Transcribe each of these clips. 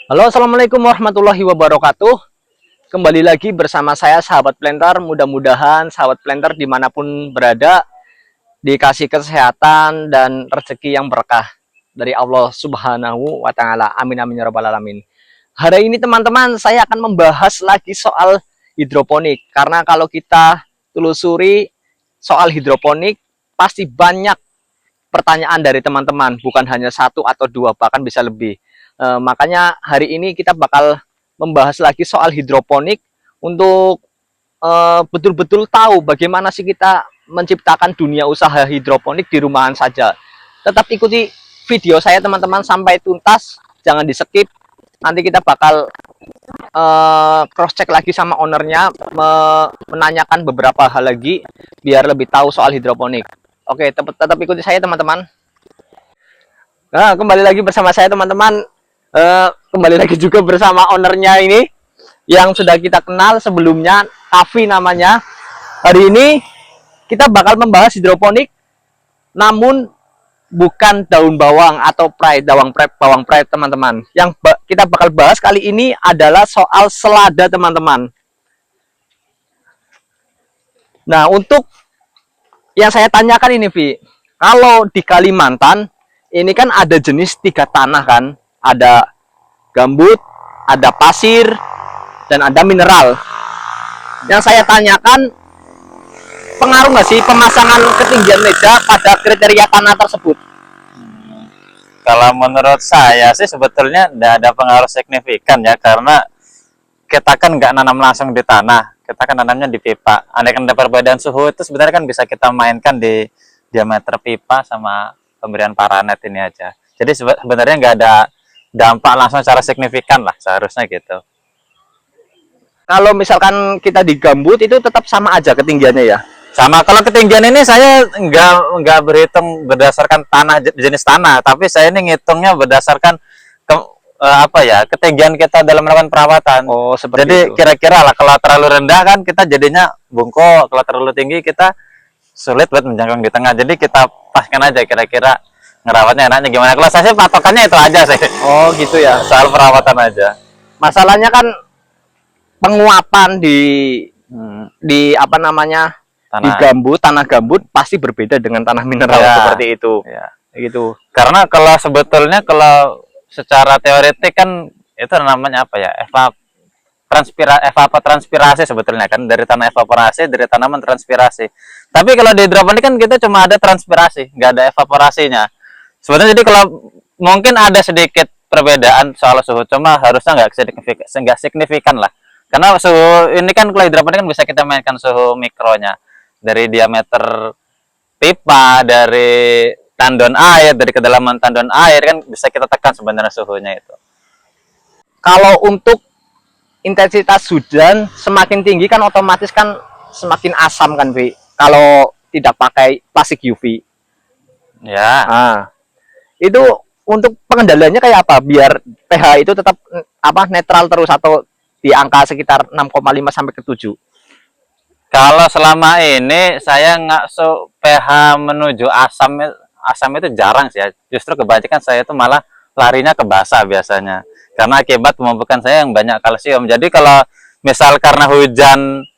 Halo, assalamualaikum warahmatullahi wabarakatuh. Kembali lagi bersama saya, sahabat planter. Mudah-mudahan sahabat planter dimanapun berada dikasih kesehatan dan rezeki yang berkah dari Allah Subhanahu wa Ta'ala. Amin, amin, ya Rabbal 'Alamin. Hari ini, teman-teman, saya akan membahas lagi soal hidroponik, karena kalau kita telusuri soal hidroponik, pasti banyak pertanyaan dari teman-teman, bukan hanya satu atau dua, bahkan bisa lebih. Makanya hari ini kita bakal membahas lagi soal hidroponik untuk betul-betul tahu bagaimana sih kita menciptakan dunia usaha hidroponik di rumahan saja. Tetap ikuti video saya, teman-teman, sampai tuntas, jangan di skip. Nanti kita bakal cross check lagi sama ownernya, menanyakan beberapa hal lagi biar lebih tahu soal hidroponik. Oke, tetap ikuti saya, teman-teman. Nah, kembali lagi bersama saya, teman-teman. Kembali lagi juga bersama ownernya ini yang sudah kita kenal sebelumnya, Kavi namanya. Hari ini kita bakal membahas hidroponik, namun bukan daun bawang atau bawang pride, teman-teman. Yang kita bakal bahas kali ini adalah soal selada, teman-teman. Nah, untuk yang saya tanyakan ini, Vi, kalau di Kalimantan ini kan ada jenis 3 tanah kan, ada gambut, ada pasir, dan ada mineral. Yang saya tanyakan, pengaruh nggak sih pemasangan ketinggian meja pada kriteria tanah tersebut? Kalau menurut saya sih sebetulnya tidak ada pengaruh signifikan ya, karena kita kan nggak nanam langsung di tanah, kita kan nanamnya di pipa. Andaikan ada perbedaan suhu itu sebenarnya kan bisa kita mainkan di diameter pipa sama pemberian paranet ini aja. Jadi sebenarnya nggak ada dampak langsung secara signifikan lah, seharusnya gitu. Kalau misalkan kita di gambut itu tetap sama aja ketinggiannya ya? Sama, kalau ketinggian ini saya nggak berhitung berdasarkan tanah, jenis tanah, tapi saya ini ngitungnya berdasarkan apa ya, ketinggian kita dalam melakukan perawatan. Oh, seperti Jadi itu. kira-kira lah, kalau terlalu rendah kan kita jadinya bungkuk, kalau terlalu tinggi kita sulit buat menjangkau di tengah. Jadi kita paskan aja kira-kira ngerawatnya enaknya gimana. Kalau saya sih patokannya itu aja sih. Oh, gitu ya. Soal perawatan aja. Masalahnya kan penguapan Hmm, di apa namanya, di tanah. gambut, tanah gambut pasti berbeda dengan tanah mineral, Ya, seperti itu. ya. Gitu. Karena kalau sebetulnya kalau secara teoretik kan itu namanya apa ya? Evapotranspirasi sebetulnya kan, dari tanah evaporasi, dari tanaman transpirasi. Tapi kalau di hidroponik kan kita cuma ada transpirasi, nggak ada evaporasinya. Sebetulnya jadi kalau mungkin ada sedikit perbedaan soal suhu, cuma harusnya nggak signifikan lah. Karena suhu ini kan, kalau hidroponik kan bisa kita mainkan suhu mikronya dari diameter pipa, dari tandon air, dari kedalaman tandon air kan bisa kita tekan sebenarnya suhunya itu. Kalau untuk intensitas hujan semakin tinggi kan otomatis kan semakin asam kan, Vi. Kalau tidak pakai plastik UV. Ya, Nah, itu untuk pengendaliannya kayak apa? Biar pH itu tetap apa, netral terus atau di angka sekitar 6,5 sampai ke 7. kalau selama ini saya nggak pH menuju asam, asam itu jarang sih ya. Justru kebanyakan saya itu malah larinya ke basa biasanya. Karena akibat pemupukan saya yang banyak kalsium. Jadi kalau misal karena hujan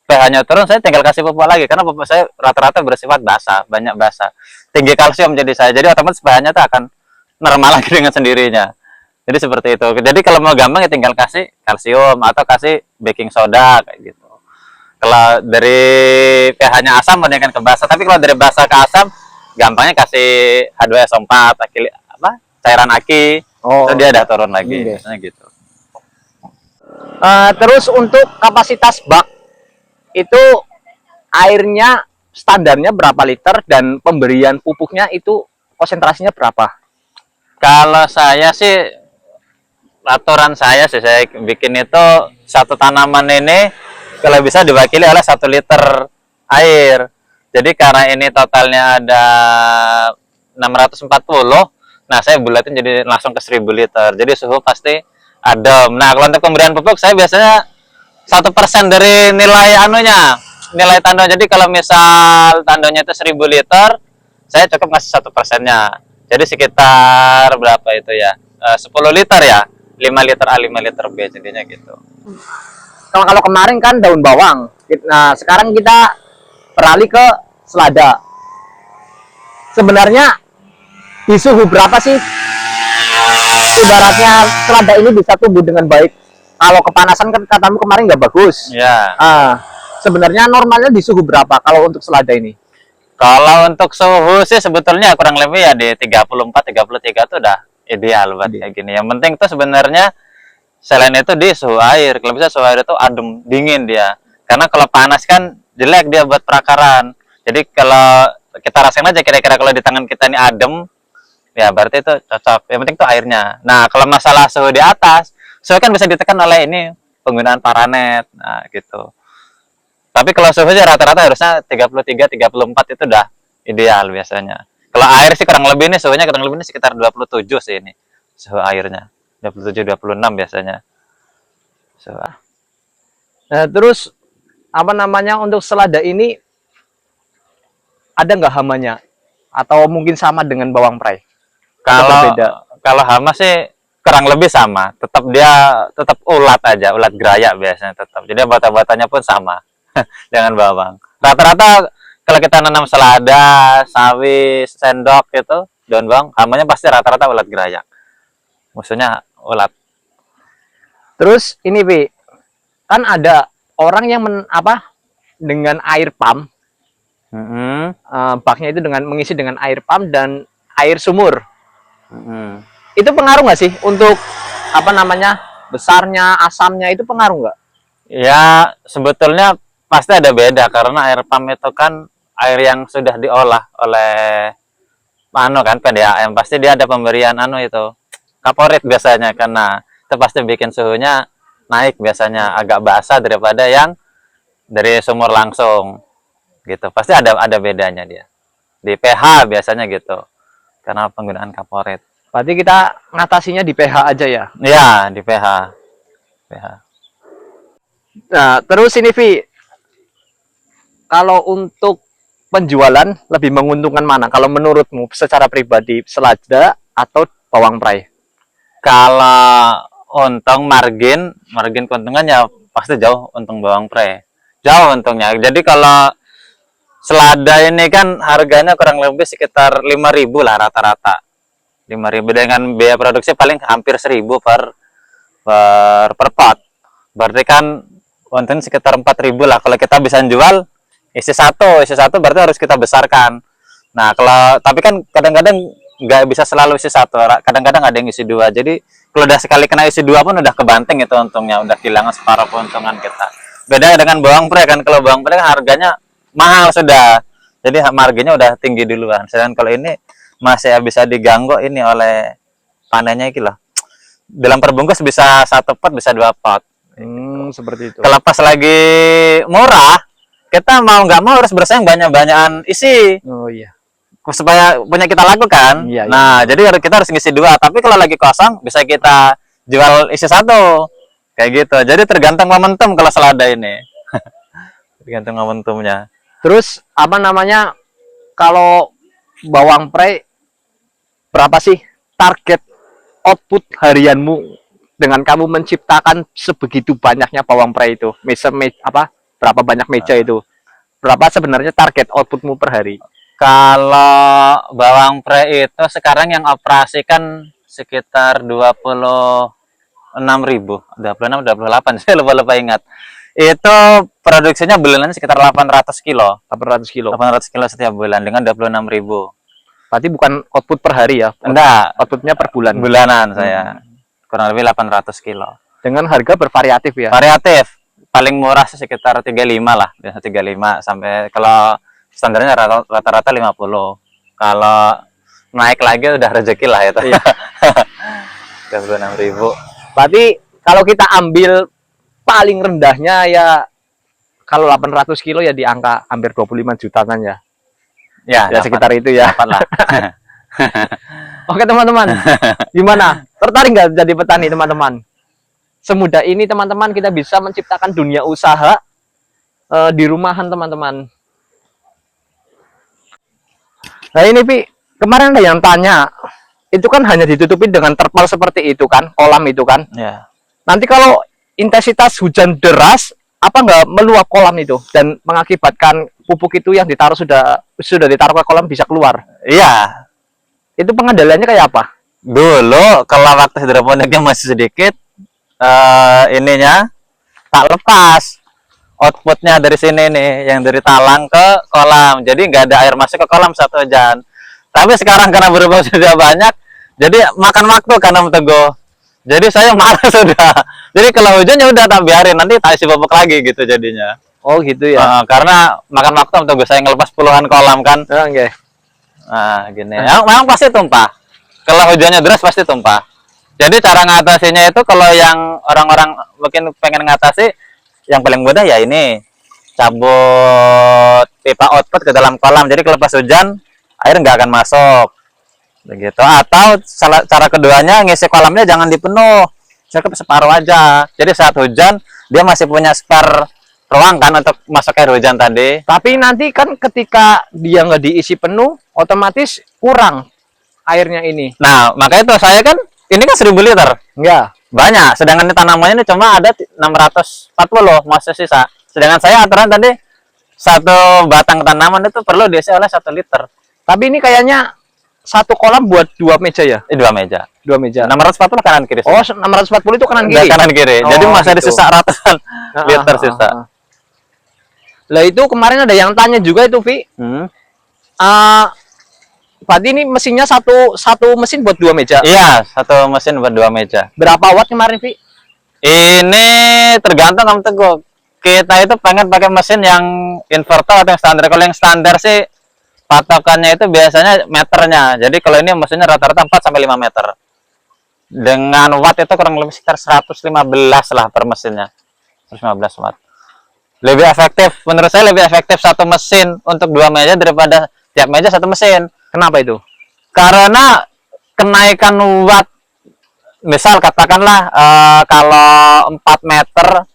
pH-nya turun, saya tinggal kasih pupuk lagi. Karena pupuk saya rata-rata bersifat basa, banyak basa. Tinggi kalsium jadi saya. Jadi otomatis pH-nya itu akan normal lagi dengan sendirinya. Jadi seperti itu. Jadi kalau mau gampang ya tinggal kasih kalsium atau kasih baking soda kayak gitu. Kalau dari pH-nya asam mendingan ke basa, tapi kalau dari basa ke asam gampangnya kasih H2SO4, apa, cairan aki, Oh, itu dia udah turun lagi, iya. biasanya gitu. Terus untuk kapasitas bak itu airnya standarnya berapa liter dan pemberian pupuknya itu konsentrasinya berapa? Kalau saya sih, aturan saya sih, saya bikin itu satu tanaman ini kalau bisa diwakili oleh 1 liter air. Jadi karena ini totalnya ada 640, nah saya bulatin jadi langsung ke 1000 liter. Jadi suhu pasti adem. Nah kalau untuk pemberian pupuk saya biasanya 1% dari nilai anunya, nilai tandon. Jadi kalau misal tandonnya itu 1000 liter, saya cukup ngasih 1%-nya. Jadi sekitar berapa itu ya? 10 liter ya. 5 liter A 5 liter B jadinya gitu. Kalau kemarin kan daun bawang. Nah, sekarang kita beralih ke selada. Sebenarnya di suhu berapa sih ibaratnya selada ini bisa tumbuh dengan baik? Kalau kepanasan kan katamu kemarin nggak bagus. Ya. Sebenarnya normalnya di suhu berapa kalau untuk selada ini? Kalau untuk suhu sih sebetulnya kurang lebih ya di 34 33 itu udah ideal buat kayak gini. Yang penting tuh sebenarnya selain itu di suhu air. Kalau bisa suhu air itu adem, dingin dia. Karena kalau panas kan jelek dia buat perakaran. Jadi kalau kita rasain aja kira-kira kalau di tangan kita ini adem, ya berarti itu cocok. Yang penting tuh airnya. Nah, kalau masalah suhu di atas, suhu kan bisa ditekan oleh ini penggunaan paranet. Nah, gitu. Tapi kalau suhunya rata-rata harusnya 33, 34 itu udah ideal biasanya. Kalau air sih kurang lebih nih suhunya kurang lebih ini sekitar 27 sih ini. Suhu airnya. 27 26 biasanya. So, Nah, terus apa namanya untuk selada ini ada nggak hamanya? Atau mungkin sama dengan bawang preis? kalau berbeda? kalau hama sih kurang lebih sama. Tetap ulat aja, ulat gerayak biasanya tetap. Jadi bata-batanya pun sama dengan bawang. Rata-rata kalau kita nanam selada, sawi, sendok gitu, daun bawang, hamanya pasti rata-rata ulat gerayak. Musuhnya ulat. Terus ini Pi, kan ada orang yang dengan air pump, Mm-hmm. baknya itu dengan mengisi dengan air pump dan air sumur. Mm-hmm. Itu pengaruh nggak sih untuk apa namanya besarnya, asamnya itu pengaruh nggak? Ya, sebetulnya pasti ada beda karena air pump itu kan air yang sudah diolah oleh kan PDAM. Pasti dia ada pemberian itu kaporit biasanya karena itu pasti bikin suhunya naik biasanya agak basah daripada yang dari sumur langsung gitu. Pasti ada bedanya dia. Di pH biasanya gitu. Karena penggunaan kaporit. Berarti kita ngatasinya di pH aja ya. Iya, di pH. pH. Nah, terus ini Vi, kalau untuk penjualan lebih menguntungkan mana? Kalau menurutmu secara pribadi selada atau bawang preis? Kalau untung margin keuntungan ya pasti jauh untung bawang pre. Jauh untungnya. Jadi kalau selada ini kan harganya kurang lebih sekitar 5.000 lah rata-rata. 5.000 dengan biaya produksi paling hampir 1.000 per pot. Berarti kan untung sekitar 4.000 lah. Kalau kita bisa jual isi satu berarti harus kita besarkan. Nah, tapi kan kadang-kadang nggak bisa selalu isi satu, kadang-kadang ada yang isi dua. Jadi kalau udah sekali kena isi dua pun udah kebanting itu untungnya, udah kehilangan separuh keuntungan kita. Beda dengan bawang pre kan, kalau bawang pre kan harganya mahal sudah, jadi marginnya udah tinggi duluan. Sedangkan kalau ini masih bisa diganggu ini oleh panennya gitu loh. Dalam perbungkus bisa 1 pot, bisa 2 pot. Seperti itu. Kalau pas lagi murah, kita mau nggak mau harus bersaing banyak-banyakan isi. Oh iya. Supaya punya kita lakukan. Iya, iya. Nah, jadi kita harus ngisi 2. Tapi kalau lagi kosong bisa kita jual isi 1. Kayak gitu. Jadi tergantung momentum kalau selada ini. Tergantung momentumnya. Terus apa namanya kalau bawang preis berapa sih target output harianmu dengan kamu menciptakan sebegitu banyaknya bawang preis itu? Berapa banyak meja itu? Berapa sebenarnya target outputmu per hari? Kalau bawang pre itu sekarang yang operasikan sekitar 26.000, 26, 28, saya lupa ingat. Itu produksinya bulanannya sekitar 800 kilo. 800 kilo. 800 kilo setiap bulan dengan 26.000. Berarti bukan output per hari ya? Enggak, Outputnya per bulan. bulanan saya. Kurang lebih 800 kilo. Dengan harga bervariatif ya? Variatif. Paling murah sih sekitar 35 lah. Biasa 35 sampai kalau standarnya rata-rata 50. Kalau naik lagi udah rezeki lah itu. Iya. 26.000. Berarti kalau kita ambil paling rendahnya ya kalau 800 kilo ya di angka hampir 25 jutaan ya. Ya, Sekitar itu ya. Dapat lah. Oke teman-teman, gimana? Tertarik nggak jadi petani teman-teman? Semudah ini teman-teman kita bisa menciptakan dunia usaha di rumahan teman-teman. Nah ini Pi, kemarin ada yang tanya itu kan hanya ditutupi dengan terpal seperti itu kan, kolam itu kan. Ya. Nanti kalau intensitas hujan deras, apa nggak meluap kolam itu dan mengakibatkan pupuk itu yang ditaruh sudah ditaruh ke kolam bisa keluar. Iya. Itu pengendaliannya kayak apa? Dulu kalau waktu hidroponiknya masih sedikit, ininya tak lepas outputnya dari sini nih, yang dari talang ke kolam. Jadi nggak ada air masuk ke kolam saat hujan. Tapi sekarang karena berubah sudah banyak, jadi makan waktu karena Teguh. Jadi saya malas sudah. Jadi kalau hujan ya udah tak biarin, nanti tak isi pupuk lagi gitu jadinya. Oh gitu ya. Karena makan waktu Teguh, saya ngelepas puluhan kolam kan. Oke. Nah, gini. Memang pasti tumpah. Kalau hujannya deras pasti tumpah. Jadi cara ngatasinya itu kalau yang orang-orang mungkin pengen ngatasi, yang paling mudah ya ini, cabut pipa output ke dalam kolam. Jadi kalau pas hujan air nggak akan masuk, begitu. Atau cara keduanya, ngisi kolamnya jangan dipenuh, cukup separuh aja. Jadi saat hujan dia masih punya spare ruang kan untuk masuk air hujan tadi. Tapi nanti kan ketika dia nggak diisi penuh, otomatis kurang airnya ini. Nah, makanya itu saya kan, ini kan 1000 liter. Enggak. Banyak, sedangkan di tanamannya ini cuma ada 640 masih sisa. Sedangkan saya aturan tadi satu batang tanaman itu perlu diisi oleh 1 liter. Tapi ini kayaknya satu kolam buat 2 meja ya? 2 meja. 2 meja. 640 kanan kiri. Oh, 640 itu kanan Enggak, kiri. kanan kiri. Oh, jadi masih ada gitu. sisa ratusan liter sisa. Lah itu kemarin ada yang tanya juga itu, Vi. Berarti ini mesinnya satu mesin buat 2 meja. Iya, satu mesin buat 2 meja. Berapa watt kemarin, Vi? Ini tergantung Om Teguh. Kita itu pengen pakai mesin yang inverter atau yang standar. Kalau yang standar sih patokannya itu biasanya meternya. Jadi kalau ini mesinnya rata-rata 4 sampai 5 meter. Dengan watt itu kurang lebih sekitar 115 lah per mesinnya. 115 watt. Lebih efektif, menurut saya lebih efektif satu mesin untuk 2 meja daripada tiap meja satu mesin. Kenapa itu? Karena kenaikan watt, misal katakanlah kalau 4 meter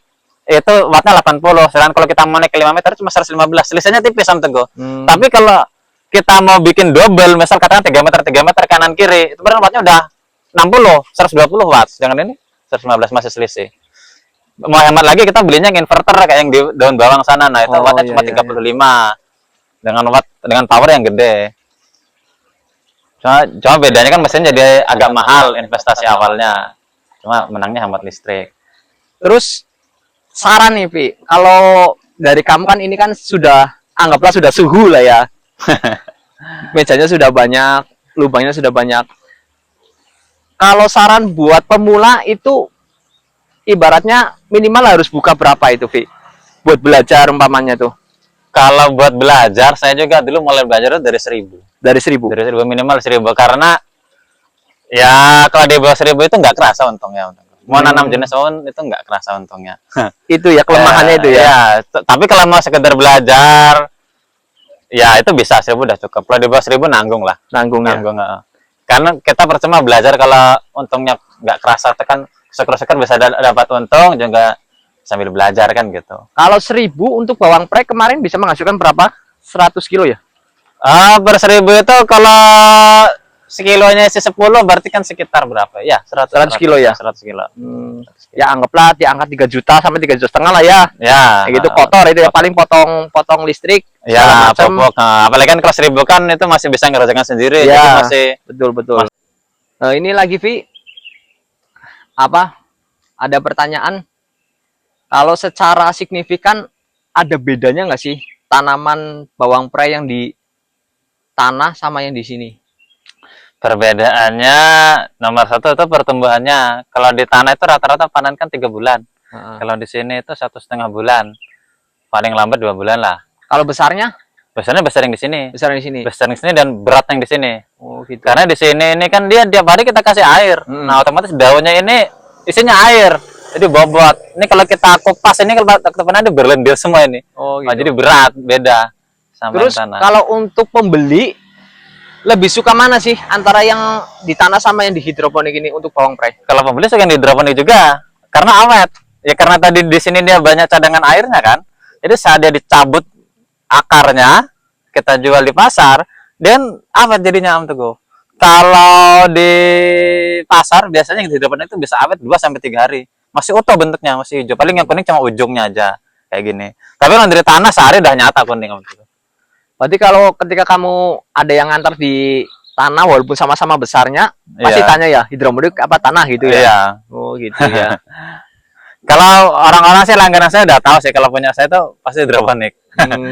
itu wattnya 80, sedangkan kalau kita mau naik ke 5 meter cuma 115, selisihnya tipis Om Teguh. Tapi kalau kita mau bikin double, misal katakan 3 meter kanan kiri, itu berarti wattnya udah 60, 120 watt, sedangkan ini 115 masih selisih. Mau hemat lagi kita belinya yang inverter kayak yang di daun bawang sana, nah itu wattnya cuma 35 dengan power yang gede. Cuma bedanya kan mesin jadi agak mahal investasi awalnya, cuma menangnya hemat listrik. Terus saran nih, Vi, kalau dari kamu kan ini kan sudah, anggaplah sudah suhu lah ya. Mejanya sudah banyak, lubangnya sudah banyak. Kalau saran buat pemula itu ibaratnya minimal harus buka berapa itu, Vi? Buat belajar umpamanya tuh. Kalau buat belajar, saya juga dulu mulai belajar dari 1000. Dari 1000? Dari 1000, minimal 1000. Karena ya kalau di bawah 1000 itu nggak kerasa untungnya. Mau nanam jenis pohon itu nggak kerasa untungnya. Itu ya kelemahannya itu ya? Ya, tapi kalau mau sekedar belajar, ya itu bisa 1000 udah cukup. Kalau di bawah 1000 nanggung lah. Nanggung ya? Karena kita percuma belajar kalau untungnya nggak kerasa, itu kan syukur-syukur bisa dapat untung juga sambil belajar kan gitu. Kalau 1000 untuk bawang prek kemarin bisa menghasilkan berapa? 100 kilo ya? Per 1000 itu kalau sekilonya isi 10 berarti kan sekitar berapa? Ya, 100 kilo ya? 100 kilo. Ya anggaplah di angka 3 juta sampai 3,5 juta lah ya. Ya. Kayak gitu kotor itu ya, paling potong listrik. Ya, pupuk. Nah, apalagi kan kalau 1000 kan itu masih bisa ngerjakan sendiri. Ya, jadi masih betul. Nah, ini lagi, Vi. Ada pertanyaan. Kalau secara signifikan ada bedanya nggak sih tanaman bawang prei yang di tanah sama yang di sini? Perbedaannya nomor 1 itu pertumbuhannya. Kalau di tanah itu rata-rata panen kan 3 bulan. Kalau di sini itu 1,5 bulan. Paling lambat 2 bulan lah. Kalau besarnya? Besarnya besar yang di sini. Besar yang di sini. Besar yang di sini dan berat yang di sini. Oh, gitu. Karena di sini ini kan dia tiap hari kita kasih air. Nah, otomatis daunnya ini isinya air. Jadi bobot. Ini kalau kita kupas ini kalau nanti berlendir semua ini. Oh, gitu. Nah, jadi berat, beda sama terus yang tanah. Kalau untuk pembeli lebih suka mana sih antara yang di tanah sama yang di hidroponik ini untuk bawang prei? Kalau pembeli suka yang di hidroponik juga karena awet. Ya karena tadi di sini dia banyak cadangan airnya kan. Jadi saat dia dicabut akarnya, kita jual di pasar, dan awet jadinya Om Teguh. Kalau di pasar biasanya yang hidroponik itu bisa awet 2 sampai 3 hari. Masih utuh bentuknya, masih hijau. Paling yang kuning cuma ujungnya aja kayak gini. Tapi kalau dari tanah sehari udah nyata kuning. Berarti kalau ketika kamu ada yang ngantar di tanah walaupun sama-sama besarnya, pasti Iya. tanya ya hidroponik apa tanah gitu ya. Iya. Oh gitu ya. Kalau orang-orang sih langganan saya udah tahu sih kalau punya saya tuh pasti hidroponik.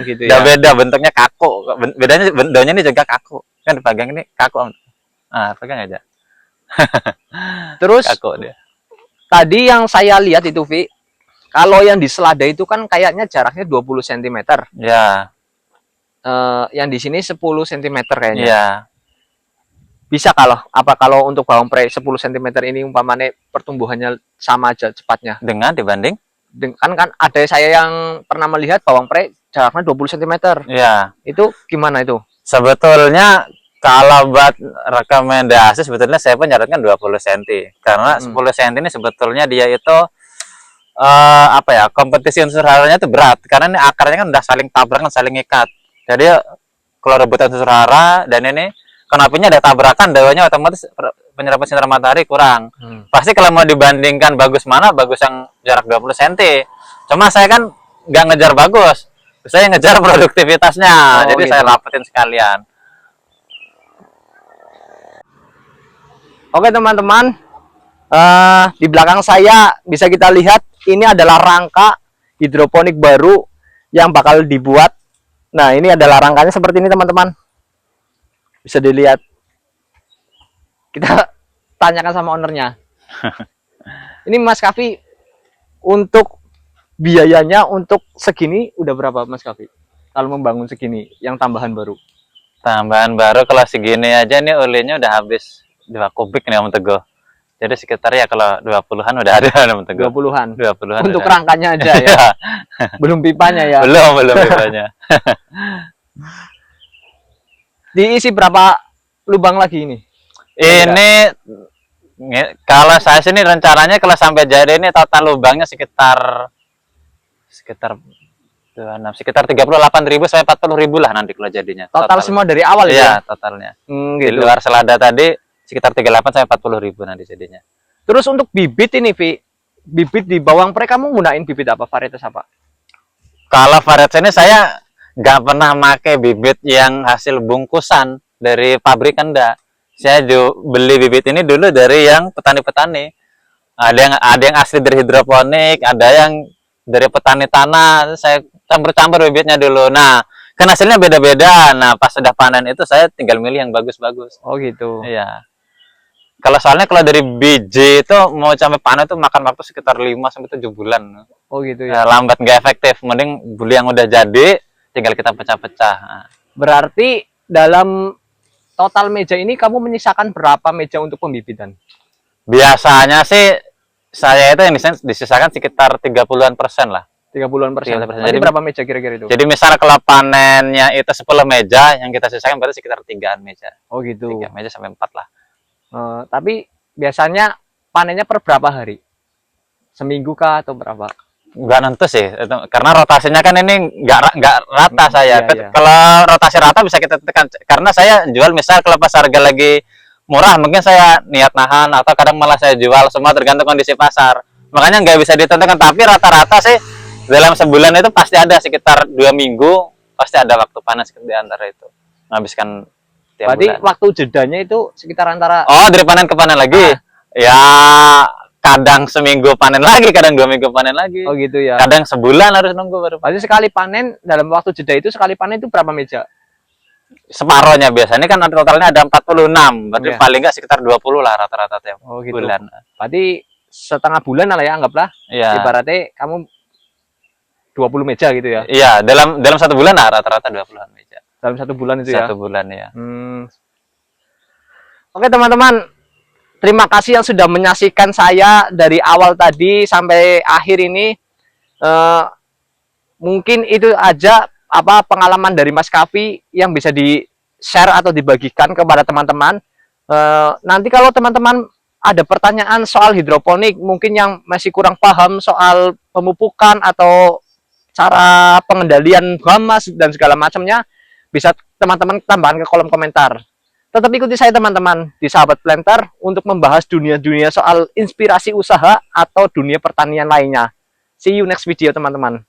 Gitu Udah ya. beda bentuknya kaku. Bedanya daunnya ini juga kaku. Kan dipegang ini kaku. Ah, pegang aja. Terus Kaku dia. tadi yang saya lihat itu Vi, kalau yang di selada itu kan kayaknya jaraknya 20 cm. Ya, Yang di sini 10 cm kayaknya. iya. Bisa kalau untuk bawang pre 10 cm ini umpamanya pertumbuhannya sama aja cepatnya. Dengan dibanding? Kan ada saya yang pernah melihat bawang pre jaraknya 20 cm. Ya. Itu gimana itu? Sebetulnya kalau buat rekomendasi sebetulnya saya pun nyarankan 20 cm. Karena 10 cm ini sebetulnya dia itu apa ya, kompetisi unsur haranya itu berat karena ini akarnya kan udah saling tabrakan, saling ikat. Jadi kalau rebutan unsur hara dan ini kenapinya ada tabrakan, daunnya otomatis penyerapan sinar matahari kurang. Pasti kalau mau dibandingkan bagus mana, bagus yang jarak 20 cm. Cuma saya kan nggak ngejar bagus, saya ngejar produktivitasnya. Jadi gitu. saya rapetin sekalian. Oke teman-teman, di belakang saya bisa kita lihat ini adalah rangka hidroponik baru yang bakal dibuat. Nah ini adalah rangkanya seperti ini teman-teman, bisa dilihat. Kita tanyakan sama ownernya. Ini Mas Kavi, untuk biayanya untuk segini udah berapa Mas Kavi? Kalau membangun segini, yang tambahan baru. Tambahan baru kalau segini aja nih olehnya udah habis 2 kubik nih Om Teguh. Jadi sekitar ya kalau 20-an udah ada Om Teguh. 20-an. 20-an. Untuk udah. rangkanya aja ya. Belum pipanya ya. Belum pipanya. Diisi berapa lubang lagi ini? Ini kalau saya sini rencananya kalau sampai jadi ini total lubangnya sekitar 38.000 sampai 40.000 lah nanti kalau jadinya. Total semua dari awal ya? Ya? Totalnya. Gitu. Di luar selada tadi sekitar 38 sampai 40.000 nanti jadinya. Terus untuk bibit ini, Vi, bibit di bawang pre kamu gunain bibit apa? Varietas apa? Kalau varietas ini saya nggak pernah pakai bibit yang hasil bungkusan dari pabrik, enggak. Saya beli bibit ini dulu dari yang petani-petani. Ada yang asli dari hidroponik, ada yang dari petani tanah. Saya campur-campur bibitnya dulu. Nah, kan hasilnya beda-beda. Nah, pas sudah panen itu saya tinggal milih yang bagus-bagus. Oh gitu. Iya. Soalnya kalau dari biji itu mau sampai panen itu makan waktu sekitar 5 sampai 7 bulan. Oh gitu ya. Lambat, nggak efektif. Mending beli yang udah jadi, tinggal kita pecah-pecah. Nah. Berarti dalam total meja ini kamu menyisakan berapa meja untuk pembibitan? Biasanya sih saya itu yang disisakan sekitar 30-an% lah. 30-an persen. Jadi berapa meja kira-kira itu? Jadi misal kalau panennya itu 10 meja, yang kita sisakan berarti sekitar 3-an meja. Oh gitu. 3 meja sampai 4 lah. Tapi biasanya panennya per berapa hari? Seminggu kah atau berapa? Nggak nentu sih, karena rotasinya kan ini nggak rata saya. Iya. Kalau rotasi rata bisa kita tekan, karena saya jual misal kalau pas harga lagi murah, mungkin saya niat nahan, atau kadang malah saya jual, semua tergantung kondisi pasar. Makanya nggak bisa ditentukan, tapi rata-rata sih dalam sebulan itu pasti ada sekitar 2 minggu, pasti ada waktu panas di antara itu. Menghabiskan tiap Berarti bulan. waktu jedanya itu sekitar antara... Oh, dari panen ke panen lagi? Ya, kadang seminggu panen lagi, kadang 2 minggu panen lagi. Oh gitu ya. Kadang sebulan harus nunggu baru. Berarti sekali panen, dalam waktu jeda itu sekali panen itu berapa meja? Separohnya biasanya kan totalnya ada 46. Berarti Ya. paling nggak sekitar 20 lah rata-rata tiap gitu. bulan. Berarti setengah bulan lah ya, anggaplah. Iya. Ibaratnya kamu 20 meja gitu ya. Iya, dalam 1 bulan lah rata-rata 20-an meja. Dalam 1 bulan itu ya. 1 bulan ya. Oke teman-teman, terima kasih yang sudah menyaksikan saya dari awal tadi sampai akhir ini. Mungkin itu aja pengalaman dari Mas Kavi yang bisa di-share atau dibagikan kepada teman-teman. Nanti kalau teman-teman ada pertanyaan soal hidroponik, mungkin yang masih kurang paham soal pemupukan atau cara pengendalian hama dan segala macamnya, bisa teman-teman tambahkan ke kolom komentar. Tetap ikuti saya teman-teman di Sahabat Planter untuk membahas dunia-dunia soal inspirasi usaha atau dunia pertanian lainnya. See you next video teman-teman.